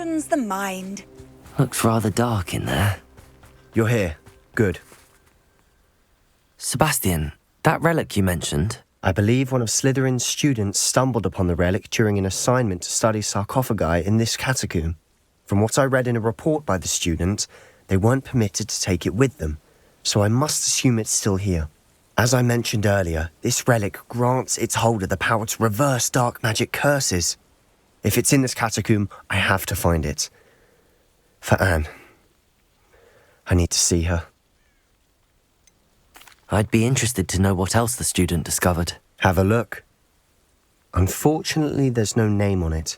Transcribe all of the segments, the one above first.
broadens the mind. Looks rather dark in there. You're here. Good. Sebastian, that relic you mentioned. I believe one of Slytherin's students stumbled upon the relic during an assignment to study sarcophagi in this catacomb. From what I read in a report by the student, they weren't permitted to take it with them, so I must assume it's still here. As I mentioned earlier, this relic grants its holder the power to reverse dark magic curses. If it's in this catacomb, I have to find it. For Anne. I need to see her. I'd be interested to know what else the student discovered. Have a look. Unfortunately, there's no name on it,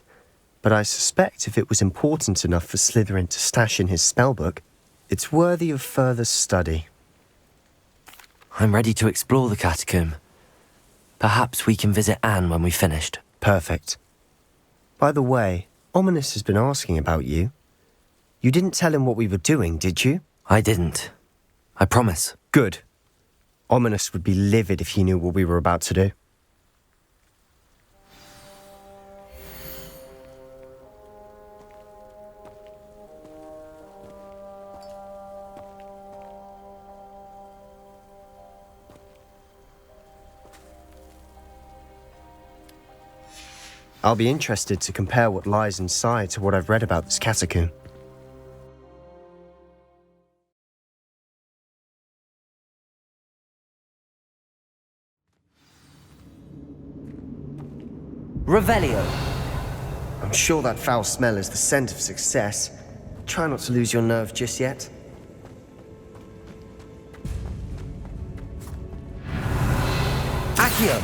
but I suspect if it was important enough for Slytherin to stash in his spellbook, it's worthy of further study. I'm ready to explore the catacomb. Perhaps we can visit Anne when we've finished. Perfect. By the way, Ominous has been asking about you. You didn't tell him what we were doing, did you? I didn't. I promise. Good. Ominous would be livid if he knew what we were about to do. I'll be interested to compare what lies inside to what I've read about this catacomb. Revelio. I'm sure that foul smell is the scent of success. Try not to lose your nerve just yet. Accio.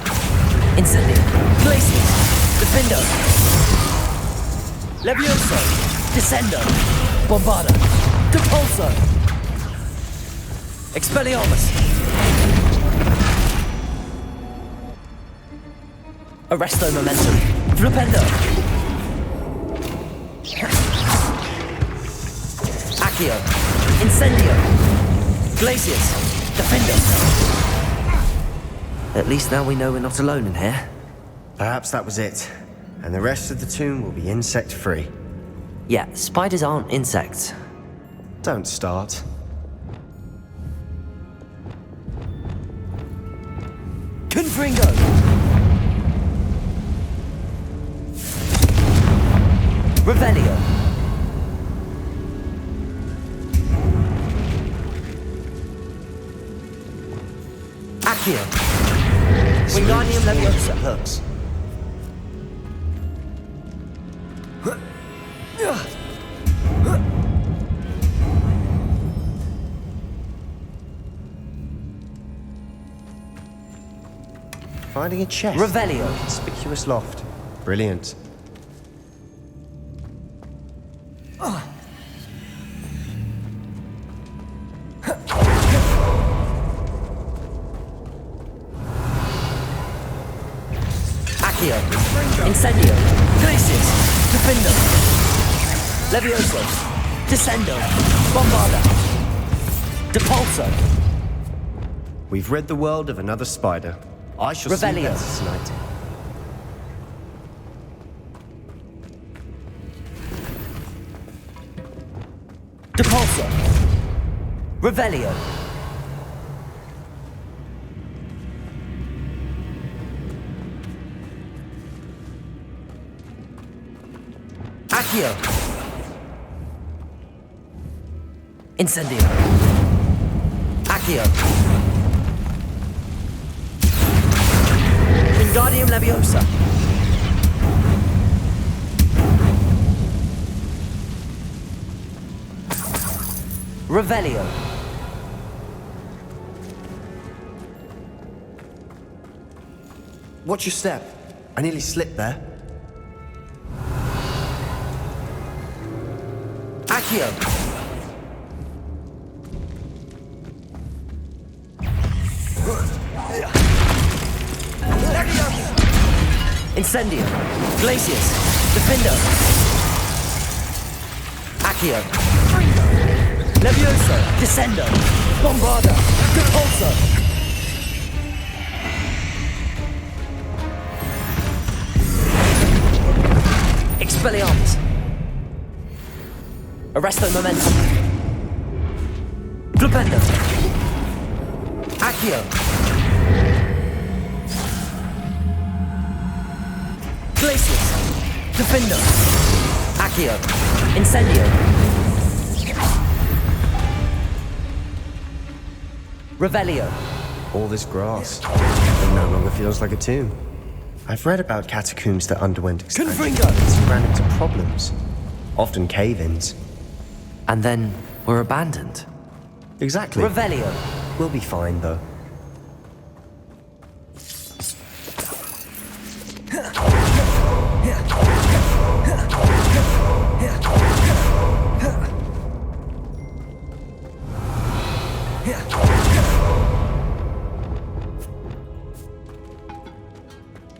Incendio. Glacius. Defendo. Levioso. Descendo. Bombarda. Depulso. Expelliarmus. Arresto Momentum. Flipendo. Accio. Incendio. Glacius. Defendo. At least now we know we're not alone in here. Perhaps that was it, and the rest of the tomb will be insect-free. Yeah, spiders aren't insects. Don't start. Confringo! Revelio! Accio! Wingardium Leviosa! Hooks. Finding a chest. Revelio. Conspicuous loft. Brilliant. Accio. Incendio. Glacius. Defendo. Levioso. Descendo. Bombarda. Depulso. We've rid the world of another spider. I shall see Revelio. better tonight. Depulso. Revelio. Accio. Incendio. Accio. Wingardium Leviosa. Revelio. Watch your step. I nearly slipped there. Accio. Incendio. Glacius. Defendo. Accio. Levioso. Descendo. Bombarda. Depulso. Expelliarmus. Arresto momentum. Flipendo. Accio. Glacius. Defendo. Accio. Incendio. Revelio. All this grass. It no longer feels like a tomb. I've read about catacombs that underwent expansion Confringo. and ran into problems. Often cave-ins. And then were abandoned. Exactly. Revelio. We'll be fine, though.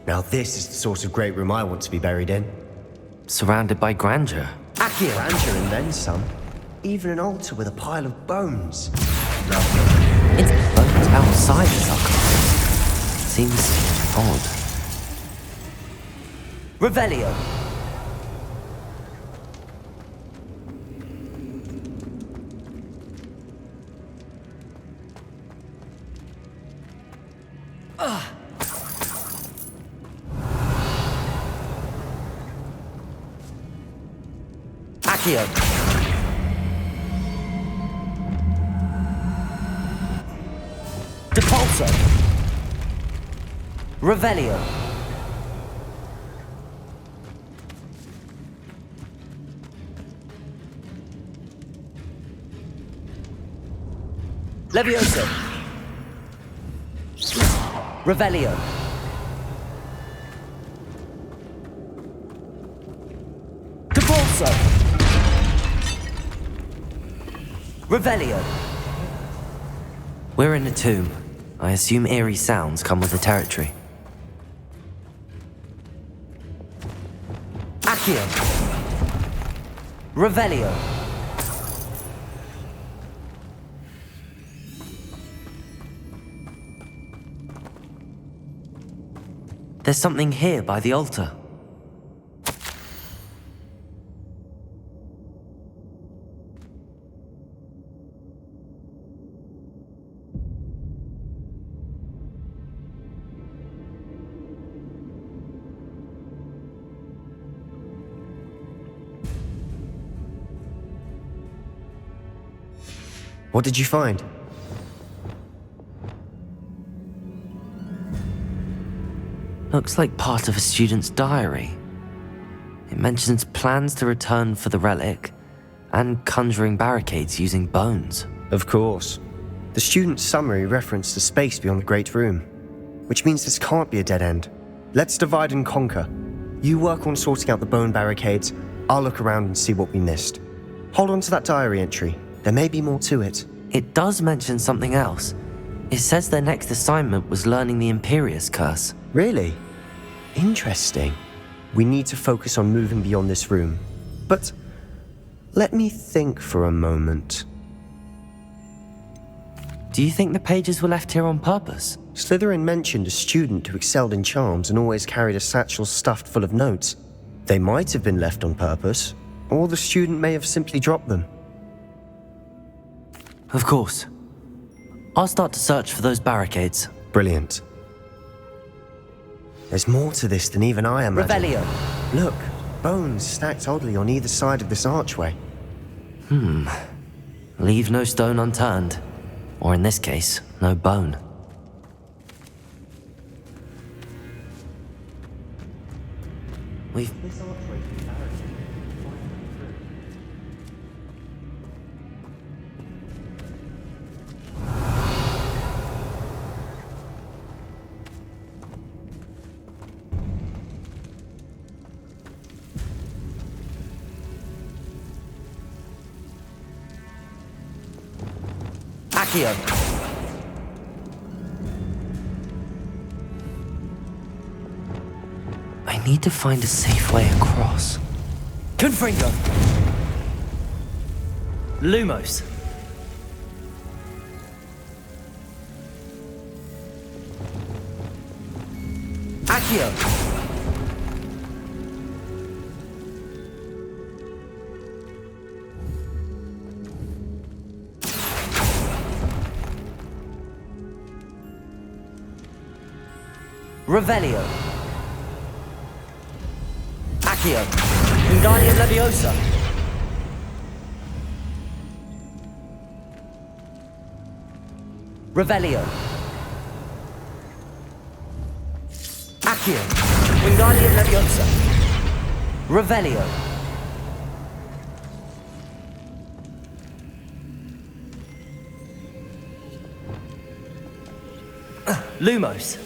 Now this is the sort of great room I want to be buried in. Surrounded by grandeur. Accio. Grandeur and then some. Even an altar with a pile of bones. It's bones outside the sarcophagus. Seems odd. Revelio. Accio. Depulso. Revelio. Levioso. Revelio. Depulso. Revelio. We're in a tomb. I assume eerie sounds come with the territory. Accio. Revelio. There's something here by the altar. What did you find? Looks like part of a student's diary. It mentions plans to return for the relic and conjuring barricades using bones. Of course. The student's summary referenced the space beyond the Great Room, which means this can't be a dead end. Let's divide and conquer. You work on sorting out the bone barricades, I'll look around and see what we missed. Hold on to that diary entry. There may be more to it. It does mention something else. It says their next assignment was learning the Imperius Curse. Really? Interesting. We need to focus on moving beyond this room. But let me think for a moment. Do you think the pages were left here on purpose? Slytherin mentioned a student who excelled in charms and always carried a satchel stuffed full of notes. They might have been left on purpose, or the student may have simply dropped them. Of course. I'll start to search for those barricades. Brilliant. There's more to this than even I imagined. Revelio. Look, bones stacked oddly on either side of this archway. Leave no stone unturned. Or in this case, no bone. We've... Accio. I need to find a safe way across. Confringo. Lumos. Accio. Revelio. Accio. Wingardium Leviosa. Revelio. Accio. Wingardium Leviosa. Revelio. Lumos.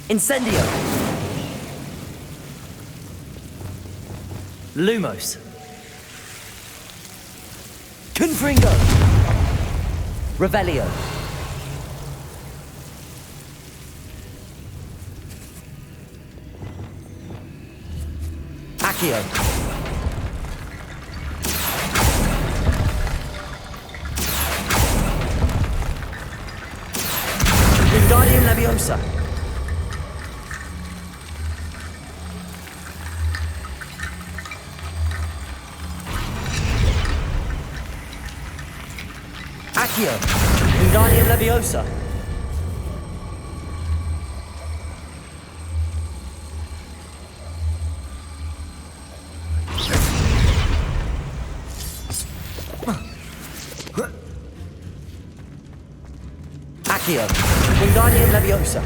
Incendio. Lumos. Confringo. Revelio. Accio. Wingardium Leviosa. Accio. Wingardium Leviosa. Accio. Wingardium Leviosa.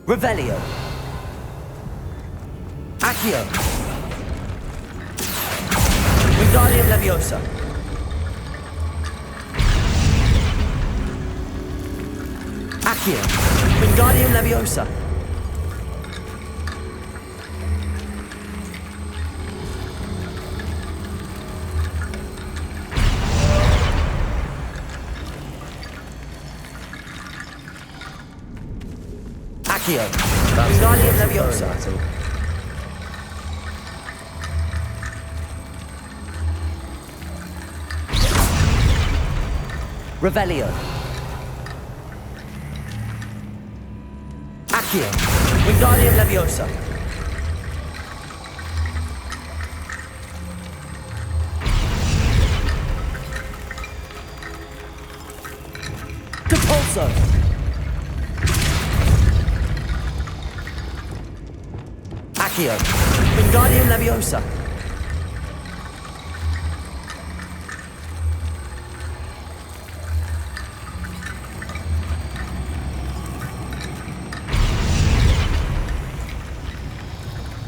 Revelio. Accio. Wingardium Leviosa. Accio. Wingardium Leviosa. Accio. Wingardium Leviosa. Revelio. Accio. Wingardium Leviosa. Compulso. Accio. Wingardium Leviosa.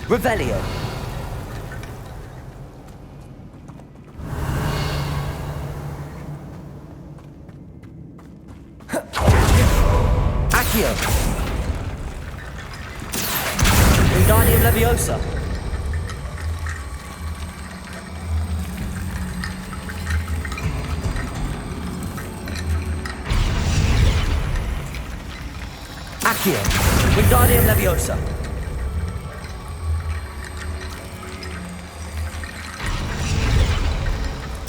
Revelio. Accio. Wingardium Leviosa. Accio. Wingardium Leviosa.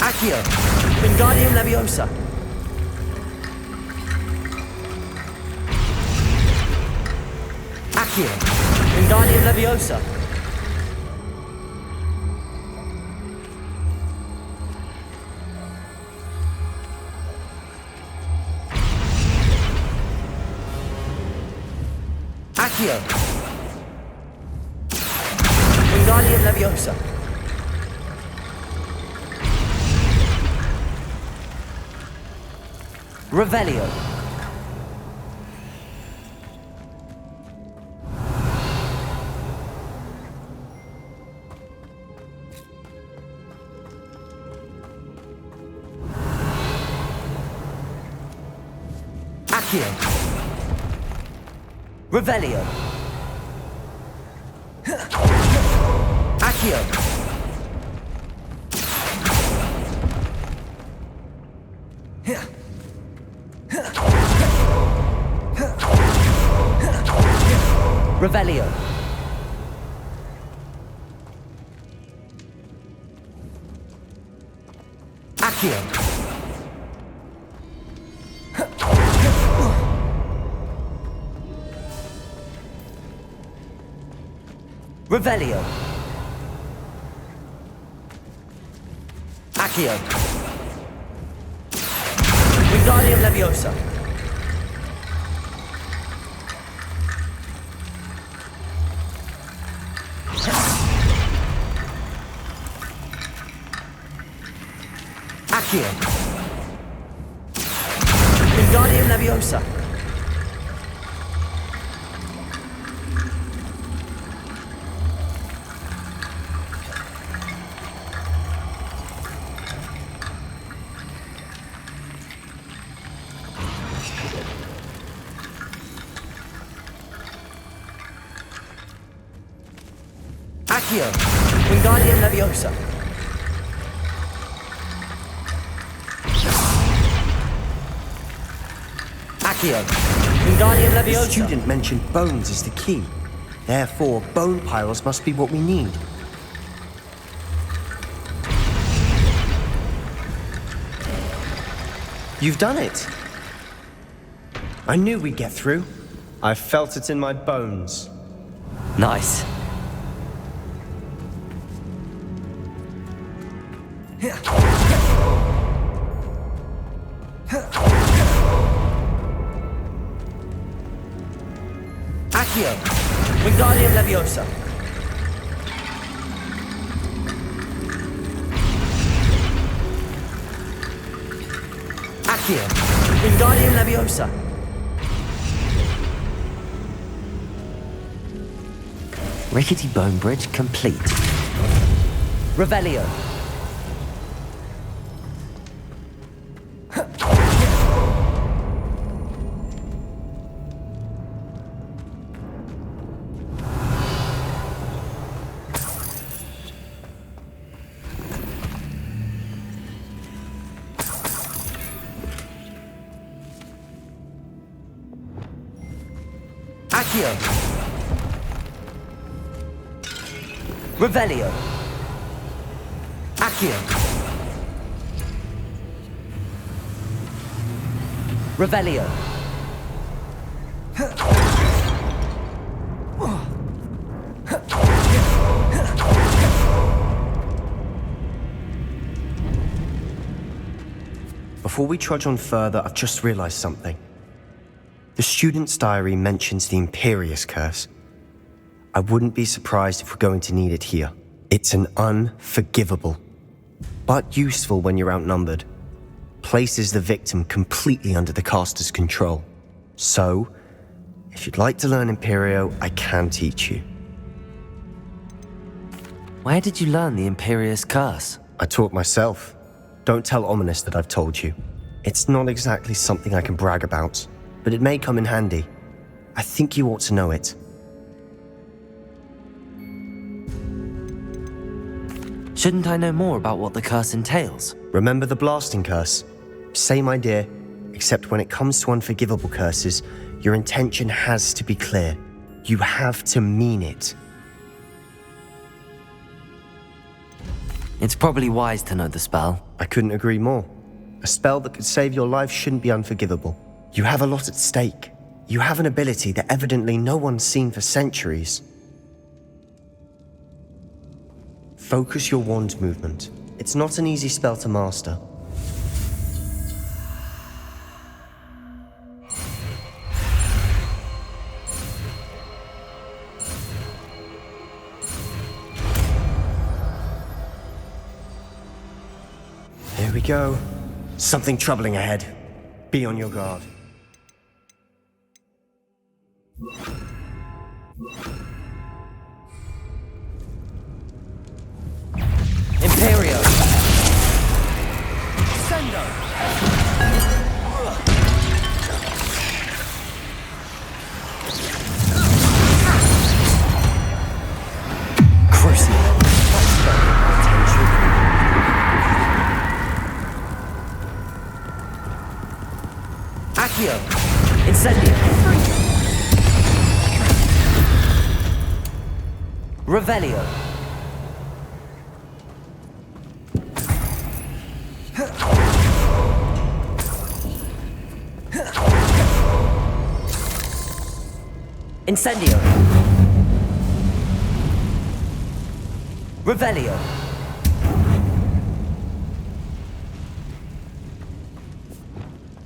Accio. Wingardium Leviosa. Accio. Wingardium Leviosa. Accio. Wingardium Leviosa. Revelio. Accio. Revelio. Accio. Revelio. Accio. Revelio. Accio. Wingardium Leviosa. Accio. Wingardium Leviosa. Accio. Wingardium Leviosa. Accio. Wingardium The Leviosa. student mentioned bones as the key. Therefore, bone piles must be what we need. You've done it! I knew we'd get through. I felt it in my bones. Nice. Accio. Wingardium Leviosa. Accio. Wingardium Leviosa. Rickety bone bridge complete. Revelio. Accio. Revelio. Accio. Revelio. Before we trudge on further, I've just realized something. The student's diary mentions the Imperious Curse. I wouldn't be surprised if we're going to need it here. It's an unforgivable, but useful when you're outnumbered. Places the victim completely under the caster's control. So, if you'd like to learn Imperio, I can teach you. Where did you learn the Imperious Curse? I taught myself. Don't tell Ominous that I've told you. It's not exactly something I can brag about, but it may come in handy. I think you ought to know it. Shouldn't I know more about what the curse entails? Remember the blasting curse? Same idea, except when it comes to unforgivable curses, your intention has to be clear. You have to mean it. It's probably wise to know the spell. I couldn't agree more. A spell that could save your life shouldn't be unforgivable. You have a lot at stake. You have an ability that evidently no one's seen for centuries. Focus your wand movement. It's not an easy spell to master. Here we go. Something troubling ahead. Be on your guard. Imperio! Ascendo! Incendio. Revelio. Incendio. Revelio.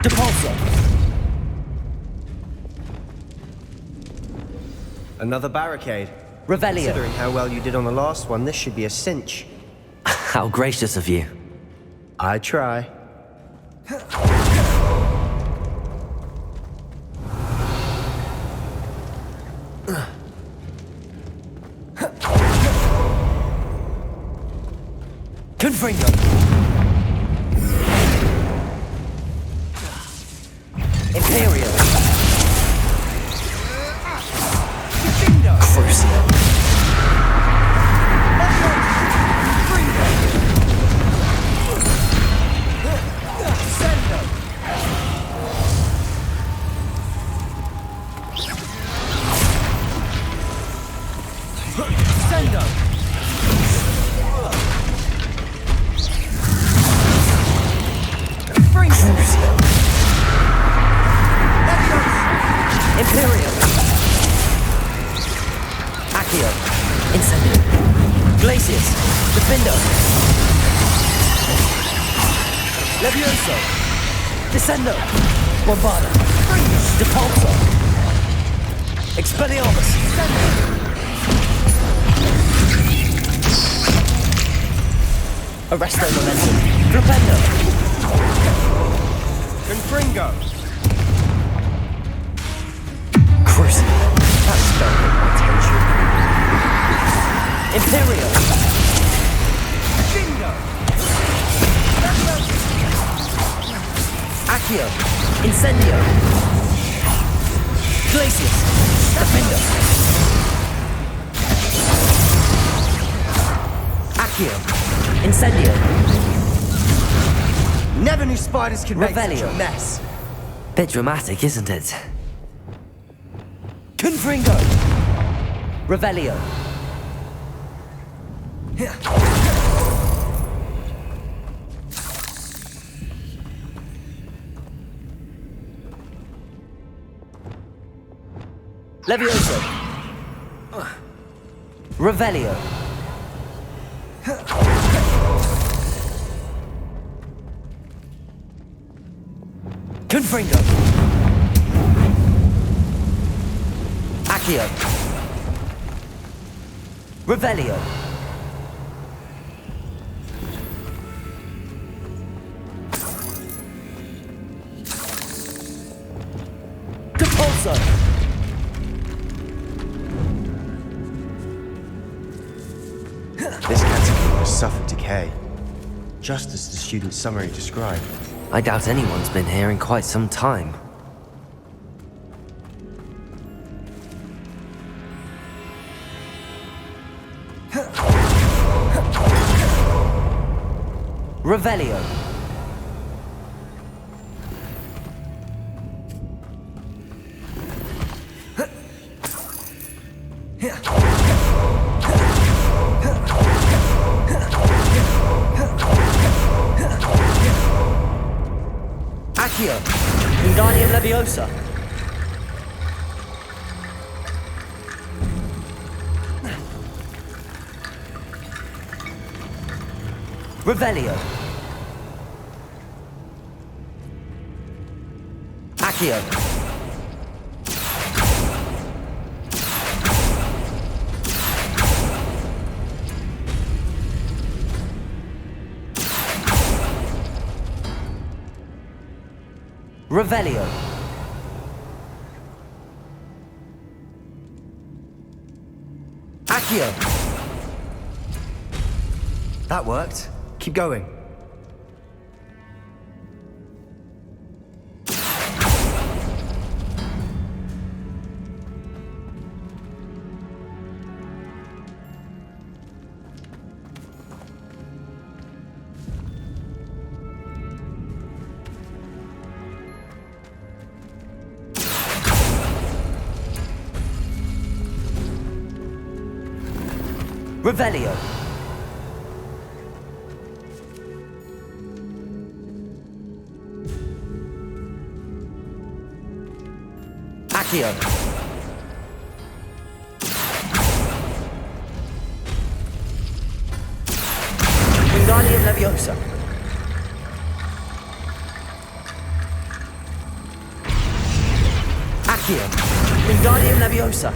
Depulso. Another barricade. Revelio. Considering how well you did on the last one, this should be a cinch. How gracious of you. I try. Confringo. Imperial. Crucio. Imperial. Accio. Incendio. Glacius. Defendo. Levioso. Descendo. Bombarda. Depulso. Expelliarmus. Arresto momentum. Flipendo. Confringo. Crucio. That spell got my attention. Imperial. Accio. Incendio. Glacius. Defendo. Accio. Incendio. Never knew spiders could make such Revelio. a mess. Bit dramatic, isn't it? Confringo. Revelio. Levioso. Revelio. Confringo. Accio. Revelio. Depulso. This catacomb has suffered decay, just as the student's summary described. I doubt anyone's been here in quite some time. Revelio. Accio. Wingardium Leviosa. Revelio. Accio. Revelio. Accio. That worked. Keep going. Revelio. Accio. Wingardium Leviosa. Accio. Wingardium Leviosa.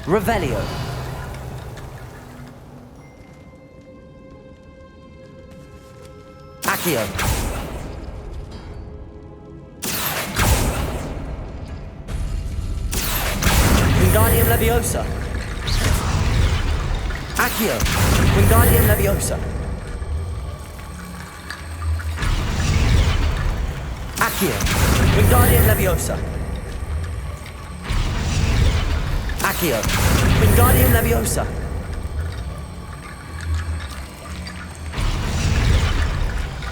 Revelio. Accio. Wingardium Leviosa. Accio. Wingardium Leviosa. Accio. Wingardium Leviosa. Accio. Wingardium Leviosa.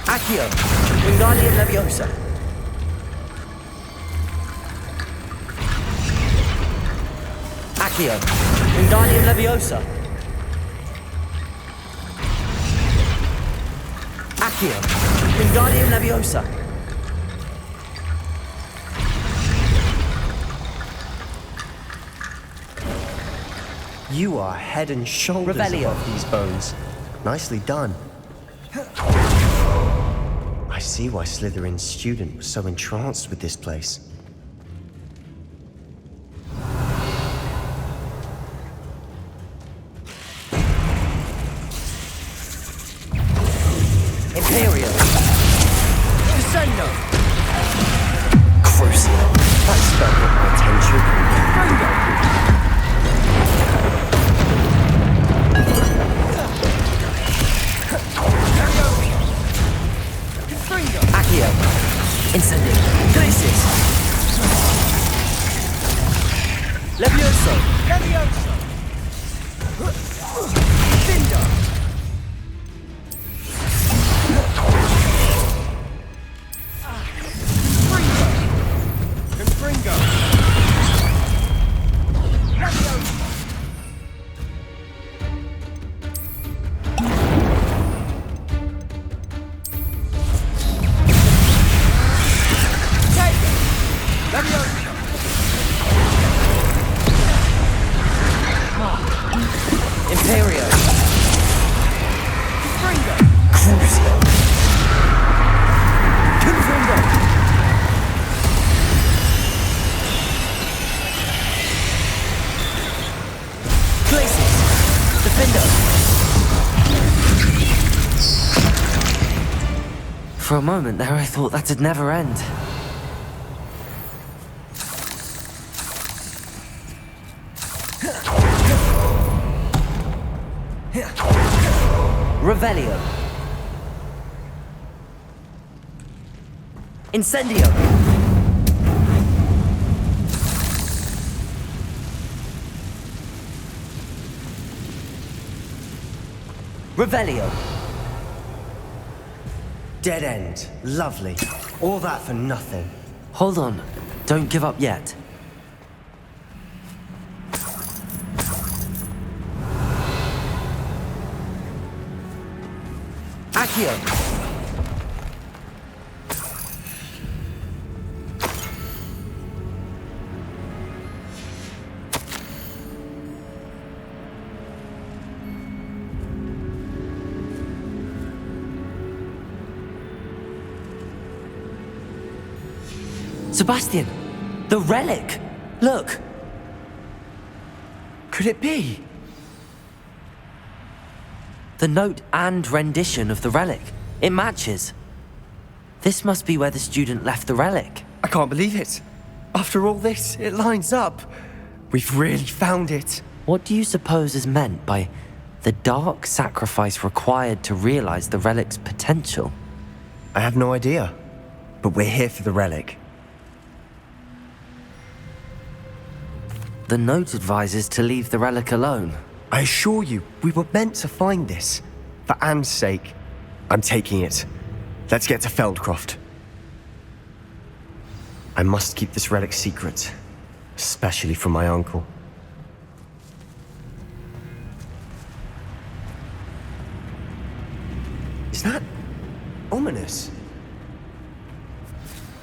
Accio. Wingardium Leviosa. Accio. Wingardium Leviosa. Accio. Wingardium Leviosa. You are head and shoulders Revelio. above these bones. Nicely done. I see why Slytherin's student was so entranced with this place. Imperial. Ascendio. Crucial. That spell got my attention. Accio. Incendio. Glacis. Levioso. Leviosa! Gryffindor! Confringo! Leviosa! Leviosa! Imperio. Confringo! Crucio. Confringo! Glacis. Defender. For a moment there, I thought that'd never end. Revelio. Incendio. Revelio. Dead end. Lovely. All that for nothing. Hold on. Don't give up yet. Accio. Sebastian! The relic! Look! Could it be? The note and rendition of the relic. It matches. This must be where the student left the relic. I can't believe it. After all this, it lines up. We've really found it. What do you suppose is meant by the dark sacrifice required to realize the relic's potential? I have no idea. But we're here for the relic. The note advises to leave the relic alone. I assure you, we were meant to find this. For Anne's sake. I'm taking it. Let's get to Feldcroft. I must keep this relic secret, especially from my uncle. Is that ominous?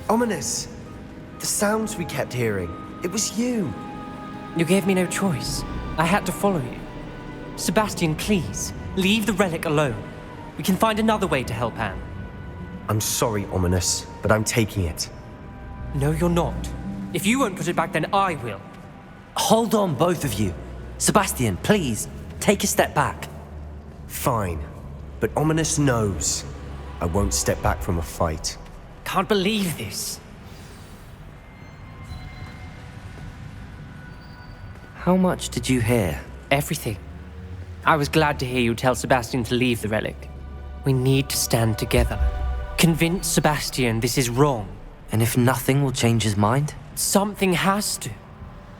Ominous! The sounds we kept hearing. It was you. You gave me no choice. I had to follow you. Sebastian, please, leave the relic alone. We can find another way to help Anne. I'm sorry, Ominous, but I'm taking it. No, you're not. If you won't put it back, then I will. Hold on, both of you. Sebastian, please, take a step back. Fine, but Ominous knows I won't step back from a fight. Can't believe this. How much did you hear? Everything. I was glad to hear you tell Sebastian to leave the relic. We need to stand together. Convince Sebastian this is wrong. And if nothing will change his mind? Something has to.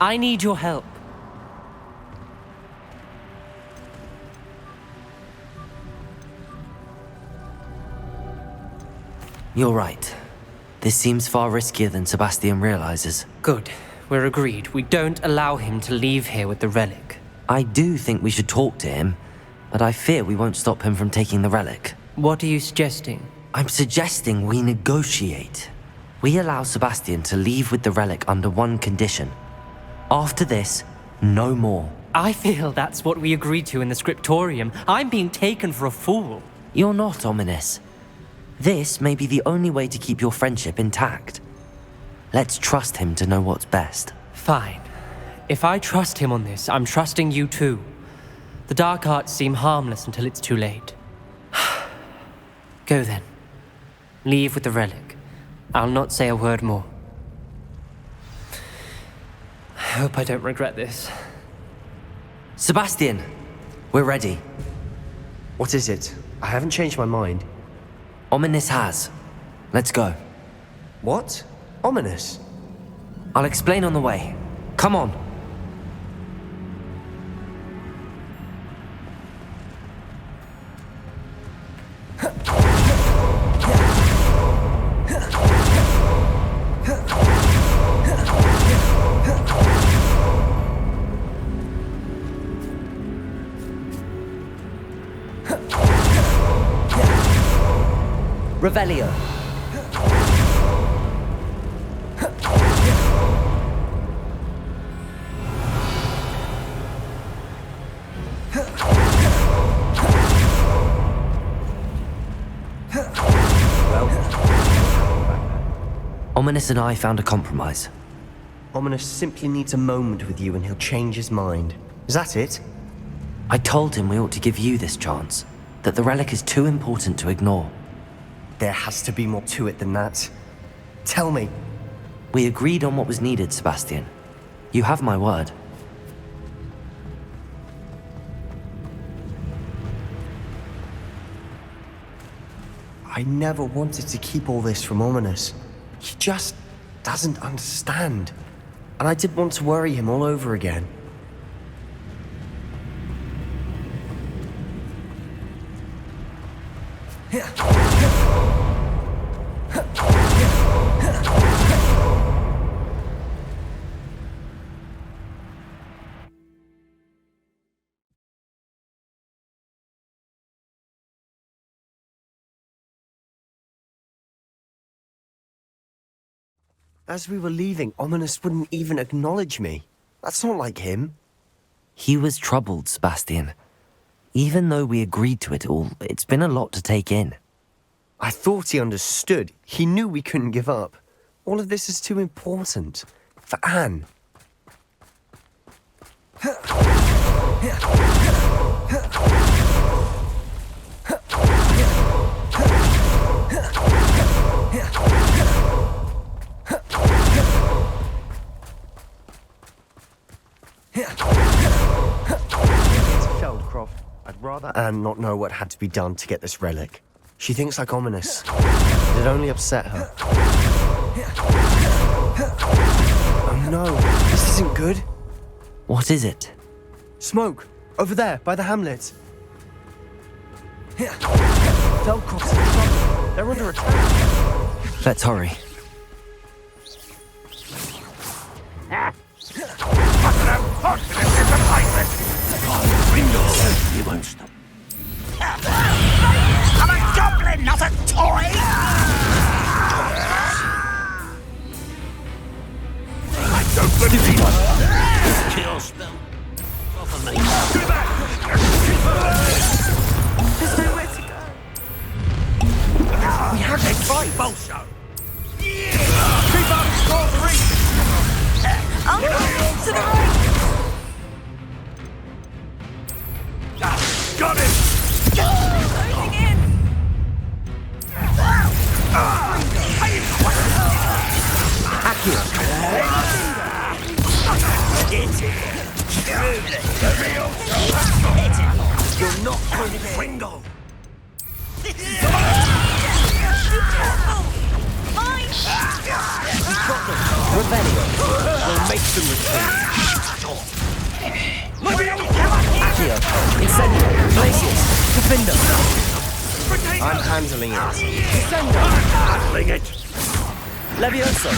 I need your help. You're right. This seems far riskier than Sebastian realizes. Good. We're agreed. We don't allow him to leave here with the relic. I do think we should talk to him, but I fear we won't stop him from taking the relic. What are you suggesting? I'm suggesting we negotiate. We allow Sebastian to leave with the relic under one condition. After this, no more. I feel that's what we agreed to in the scriptorium. I'm being taken for a fool. You're not, Ominous. This may be the only way to keep your friendship intact. Let's trust him to know what's best. Fine. If I trust him on this, I'm trusting you too. The dark arts seem harmless until it's too late. Go then. Leave with the relic. I'll not say a word more. I hope I don't regret this. Sebastian, we're ready. What is it? I haven't changed my mind. Ominous has. Let's go. What? Ominous? I'll explain on the way. Come on. Revelio. Ominous and I found a compromise. Ominous simply needs a moment with you and he'll change his mind. Is that it? I told him we ought to give you this chance, that the relic is too important to ignore. There has to be more to it than that. Tell me. We agreed on what was needed, Sebastian. You have my word. I never wanted to keep all this from Ominous. He just doesn't understand. And I didn't want to worry him all over again. As we were leaving, Ominous wouldn't even acknowledge me. That's not like him. He was troubled, Sebastian. Even though we agreed to it all, it's been a lot to take in. I thought he understood. He knew we couldn't give up. All of this is too important. For Anne. I'd rather Anne not know what had to be done to get this relic. She thinks like Ominous. It'd only upset her. Oh no, this isn't good. What is it? Smoke! Over there, by the hamlet. Velcroft's in trouble. They're under attack. Let's hurry. He wants them. I'm a goblin, not a toy! I don't believe it! Kill spell. Offer me. Get back! There's nowhere to go. We have a fight, Bolso! Keep up, score the reach. Uncle, to the right! Got it! Closing in! You're not going to Fringo! Be careful! Mine! Rebellion will make them return. Accio, Incendio, Glacius, Gryffindor. I'm handling it. Handling it! Levioso.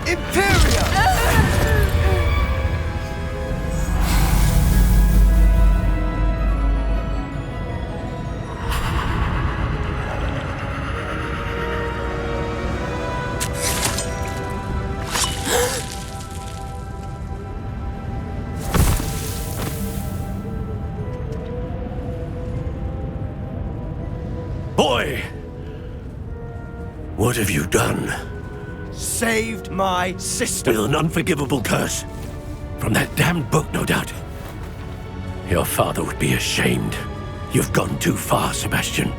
Imperia! Boy! What have you done? Saved my sister. With an unforgivable curse. From that damned book, no doubt. Your father would be ashamed. You've gone too far, Sebastian.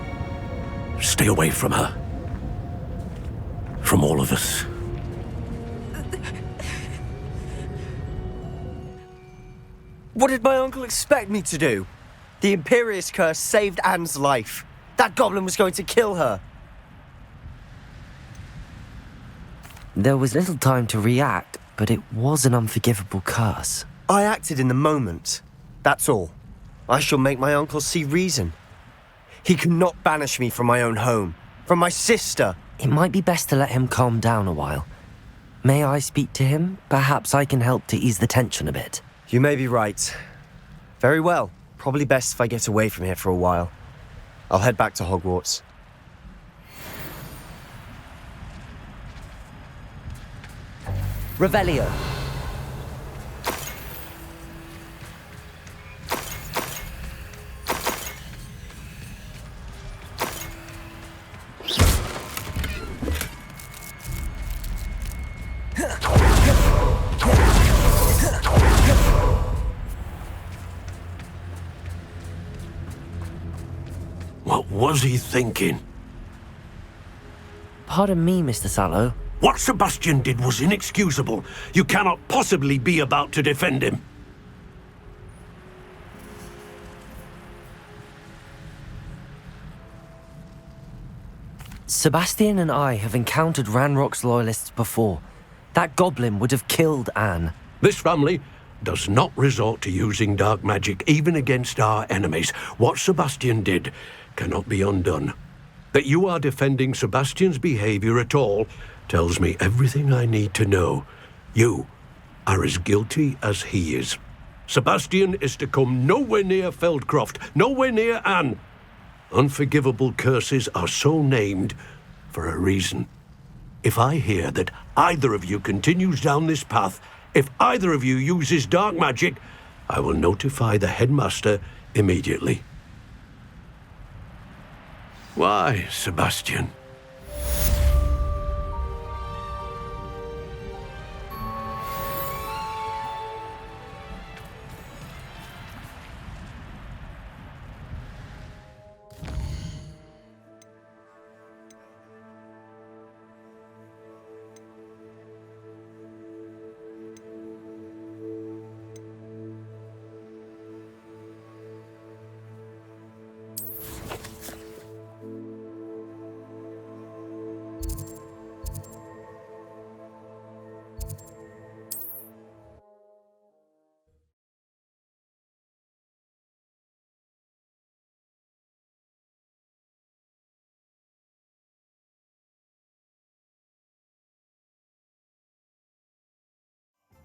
Stay away from her. From all of us. What did my uncle expect me to do? The Imperious curse saved Anne's life. That goblin was going to kill her. There was little time to react, but it was an unforgivable curse. I acted in the moment. That's all. I shall make my uncle see reason. He cannot banish me from my own home, from my sister. It might be best to let him calm down a while. May I speak to him? Perhaps I can help to ease the tension a bit. You may be right. Very well. Probably best if I get away from here for a while. I'll head back to Hogwarts. Revelio. What was he thinking? Pardon me, Mr. Sallow. What Sebastian did was inexcusable. You cannot possibly be about to defend him. Sebastian and I have encountered Ranrock's loyalists before. That goblin would have killed Anne. This family does not resort to using dark magic even against our enemies. What Sebastian did cannot be undone. That you are defending Sebastian's behavior at all tells me everything I need to know. You are as guilty as he is. Sebastian is to come nowhere near Feldcroft, nowhere near Anne. Unforgivable curses are so named for a reason. If I hear that either of you continues down this path, if either of you uses dark magic, I will notify the headmaster immediately. Why, Sebastian?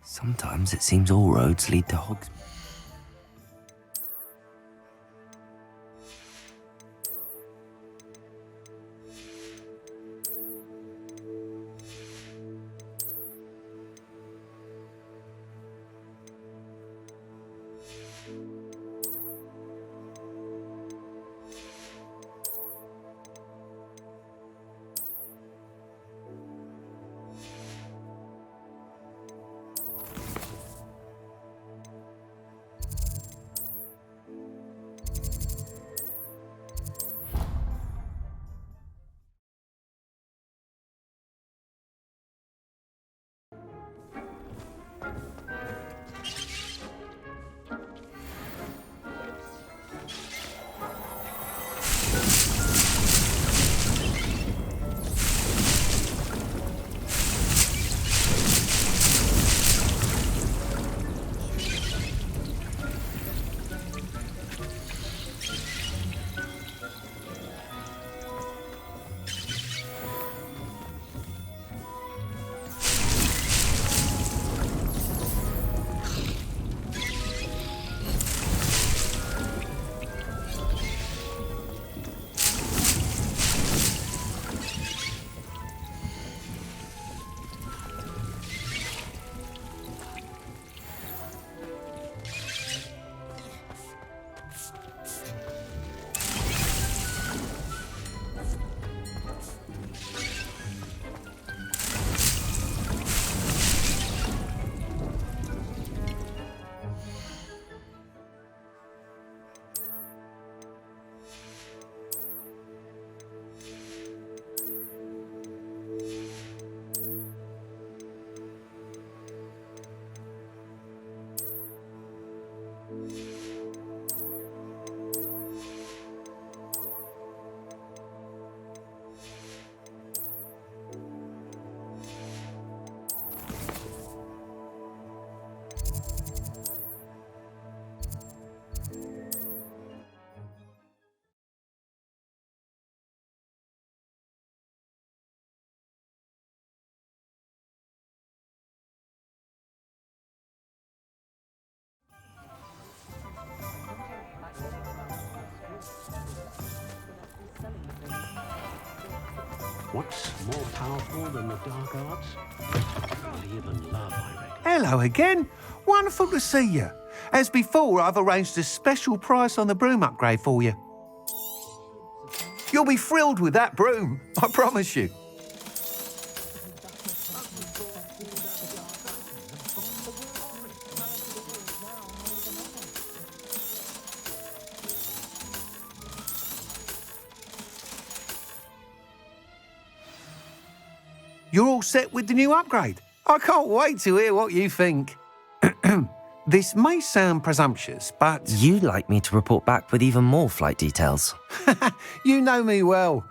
Sometimes it seems all roads lead to Hogs. What's more powerful than the dark arts? Fear and love, I reckon. Hello again. Wonderful to see you. As before, I've arranged a special price on the broom upgrade for you. You'll be thrilled with that broom, I promise you. You're all set with the new upgrade. I can't wait to hear what you think. This may sound presumptuous, but... You'd like me to report back with even more flight details. You know me well.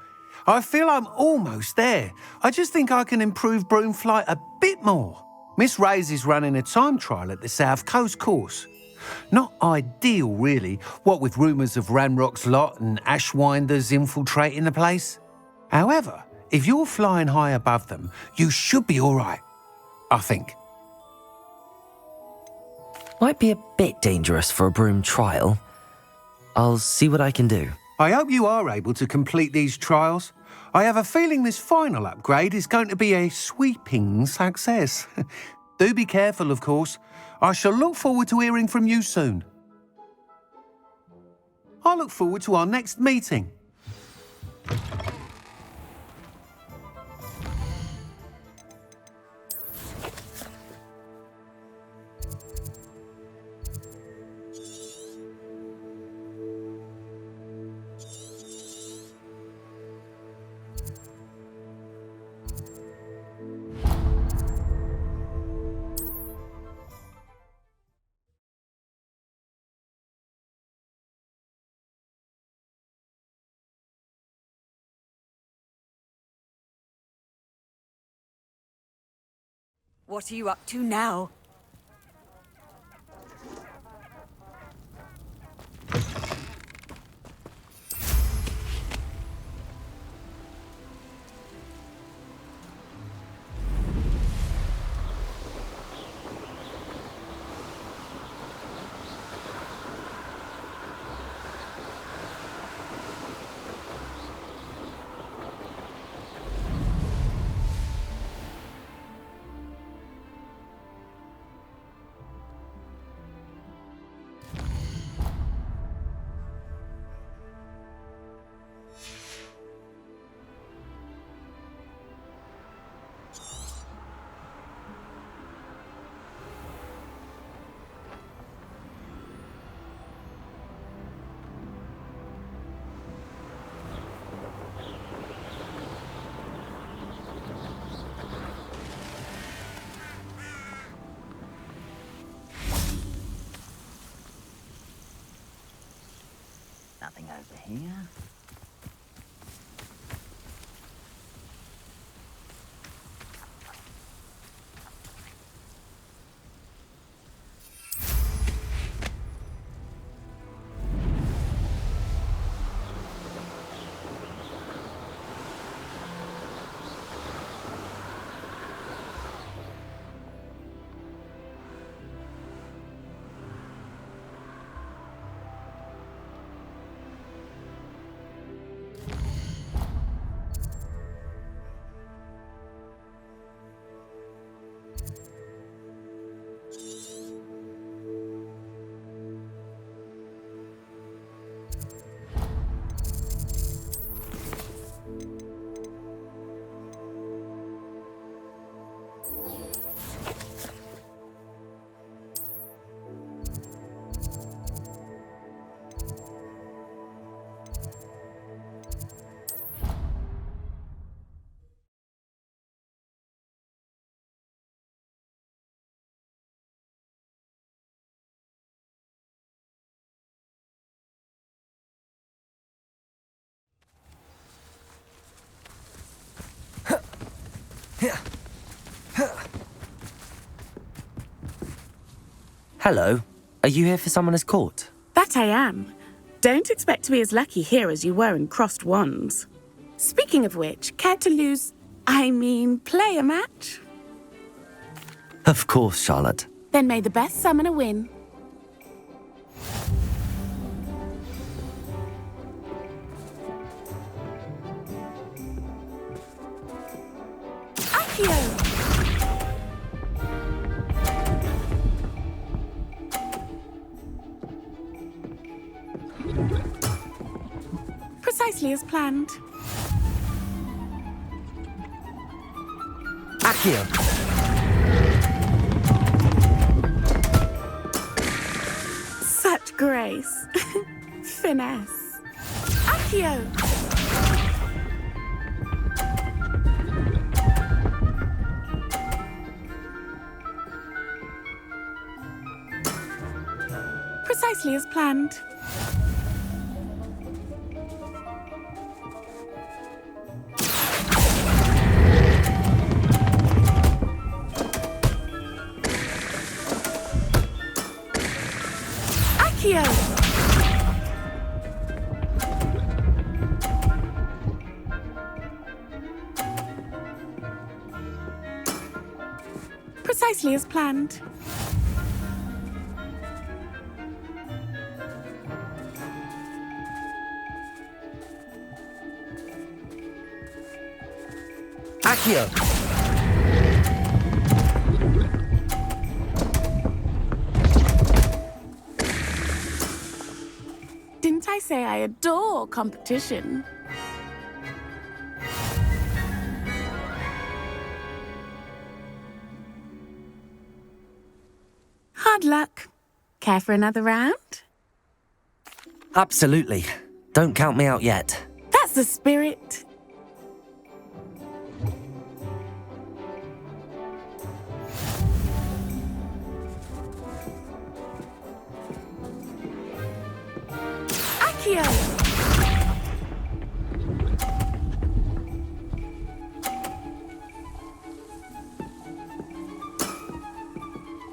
I feel I'm almost there. I just think I can improve broom flight a bit more. Miss Ray's is running a time trial at the South Coast course. Not ideal, really, what with rumours of Ranrock's lot and Ashwinders infiltrating the place. However, if you're flying high above them, you should be all right, I think. Might be a bit dangerous for a broom trial. I'll see what I can do. I hope you are able to complete these trials. I have a feeling this final upgrade is going to be a sweeping success. Do be careful, of course. I shall look forward to hearing from you soon. I look forward to our next meeting. What are you up to now? here. Hello. Are you here for someone as court? That I am. Don't expect to be as lucky here as you were in Crossed Wands. Speaking of which, care to play a match? Of course, Charlotte. Then may the best summoner win. Accio! Precisely as planned. Accio! Such grace. Finesse. Accio! Precisely as planned. Accio! Precisely as planned. Accio! Didn't I say I adore competition? Hard luck. Care for another round? Absolutely. Don't count me out yet. That's the spirit. Accio!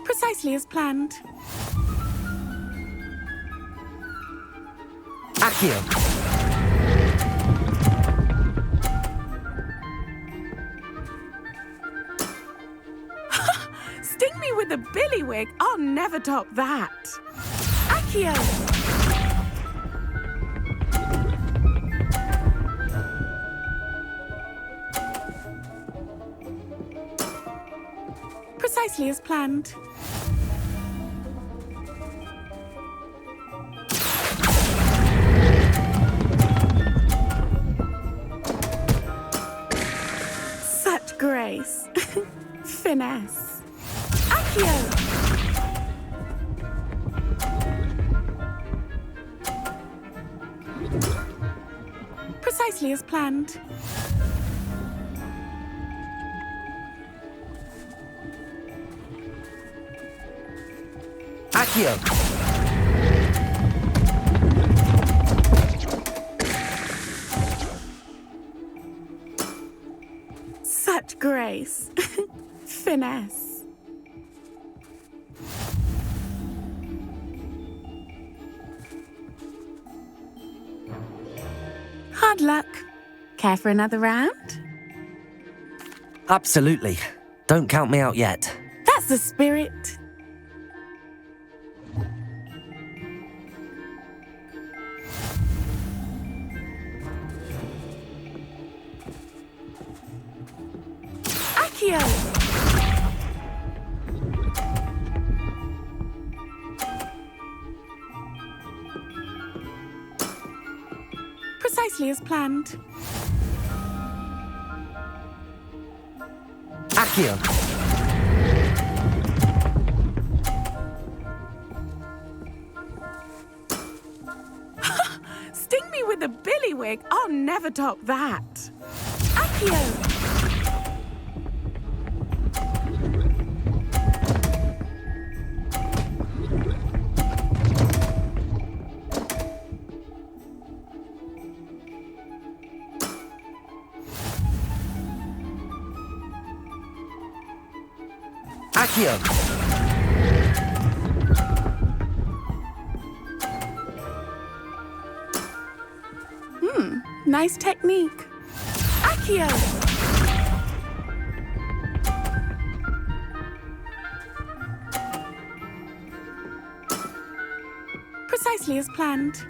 Precisely as planned. Accio! Sting me with a billywig. I'll never top that. Accio! Precisely as planned. Such grace. Finesse. Accio! Precisely as planned. Accio! Grace. Finesse. Hard luck. Care for another round? Absolutely. Don't count me out yet. That's the spirit. Accio! Precisely as planned. Accio! Sting me with a billywig. I'll never top that. Accio! Accio! Nice technique. Accio! Precisely as planned.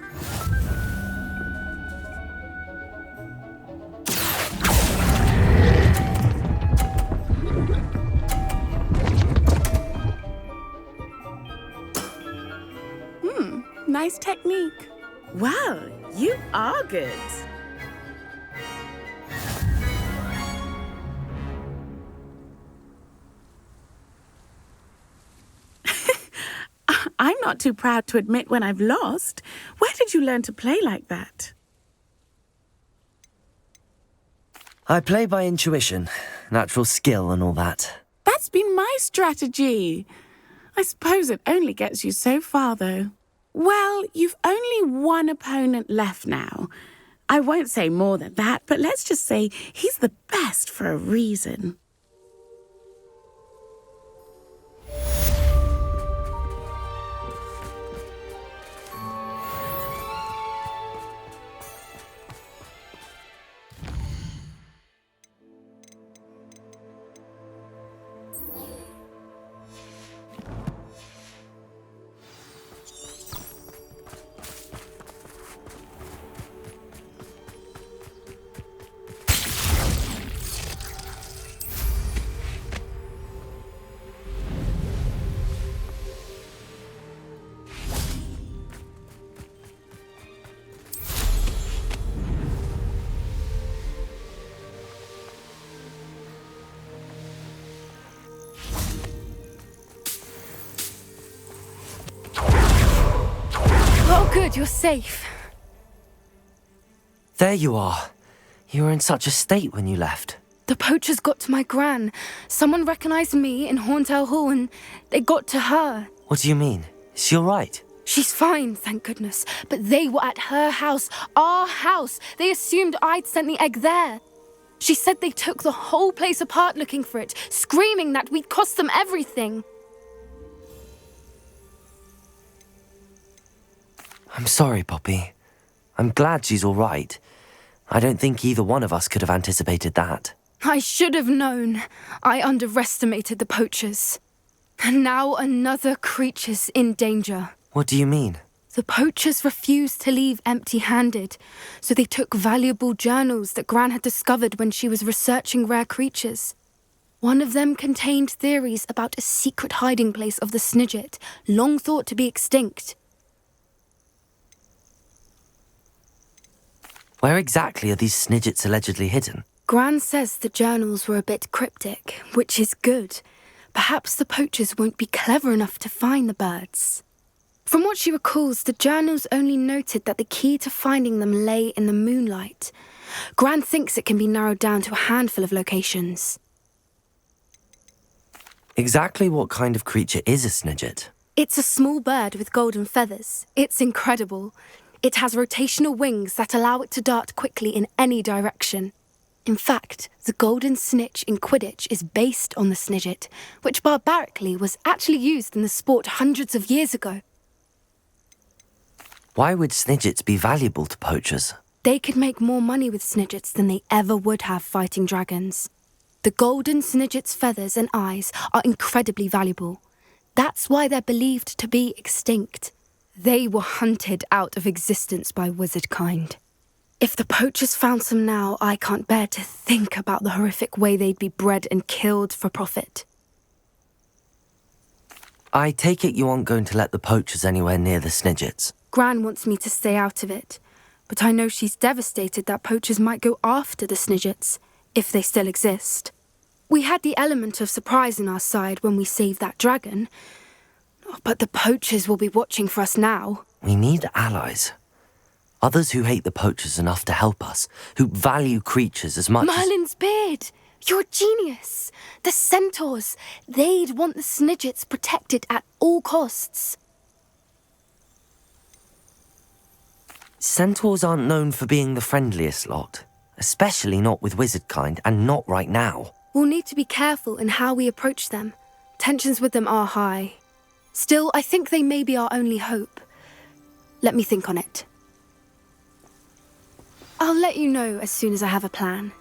Nice technique. Well, you are good. I'm not too proud to admit when I've lost. Where did you learn to play like that? I play by intuition, natural skill and all that. That's been my strategy. I suppose it only gets you so far, though. Well, you've only one opponent left now. I won't say more than that, but let's just say he's the best for a reason. Oh, good, you're safe. There you are. You were in such a state when you left. The poachers got to my gran. Someone recognized me in Hauntel Hall and they got to her. What do you mean? Is she all right? She's fine, thank goodness. But they were at her house, our house. They assumed I'd sent the egg there. She said they took the whole place apart looking for it, screaming that we'd cost them everything. I'm sorry, Poppy. I'm glad she's all right. I don't think either one of us could have anticipated that. I should have known. I underestimated the poachers. And now another creature's in danger. What do you mean? The poachers refused to leave empty-handed, so they took valuable journals that Gran had discovered when she was researching rare creatures. One of them contained theories about a secret hiding place of the Snidget, long thought to be extinct. Where exactly are these Snidgets allegedly hidden? Gran says the journals were a bit cryptic, which is good. Perhaps the poachers won't be clever enough to find the birds. From what she recalls, the journals only noted that the key to finding them lay in the moonlight. Gran thinks it can be narrowed down to a handful of locations. Exactly what kind of creature is a Snidget? It's a small bird with golden feathers. It's incredible. It has rotational wings that allow it to dart quickly in any direction. In fact, the golden snitch in Quidditch is based on the snidget, which barbarically was actually used in the sport hundreds of years ago. Why would snidgets be valuable to poachers? They could make more money with snidgets than they ever would have fighting dragons. The golden snidget's feathers and eyes are incredibly valuable. That's why they're believed to be extinct. They were hunted out of existence by wizard kind. If the poachers found some now, I can't bear to think about the horrific way they'd be bred and killed for profit. I take it you aren't going to let the poachers anywhere near the snidgets. Gran wants me to stay out of it, but I know she's devastated that poachers might go after the snidgets, if they still exist. We had the element of surprise on our side when we saved that dragon, but the poachers will be watching for us now. We need allies. Others who hate the poachers enough to help us, who value creatures as much Merlin's beard! You're a genius! The centaurs! They'd want the snidgets protected at all costs. Centaurs aren't known for being the friendliest lot, especially not with wizard kind, and not right now. We'll need to be careful in how we approach them. Tensions with them are high. Still, I think they may be our only hope. Let me think on it. I'll let you know as soon as I have a plan.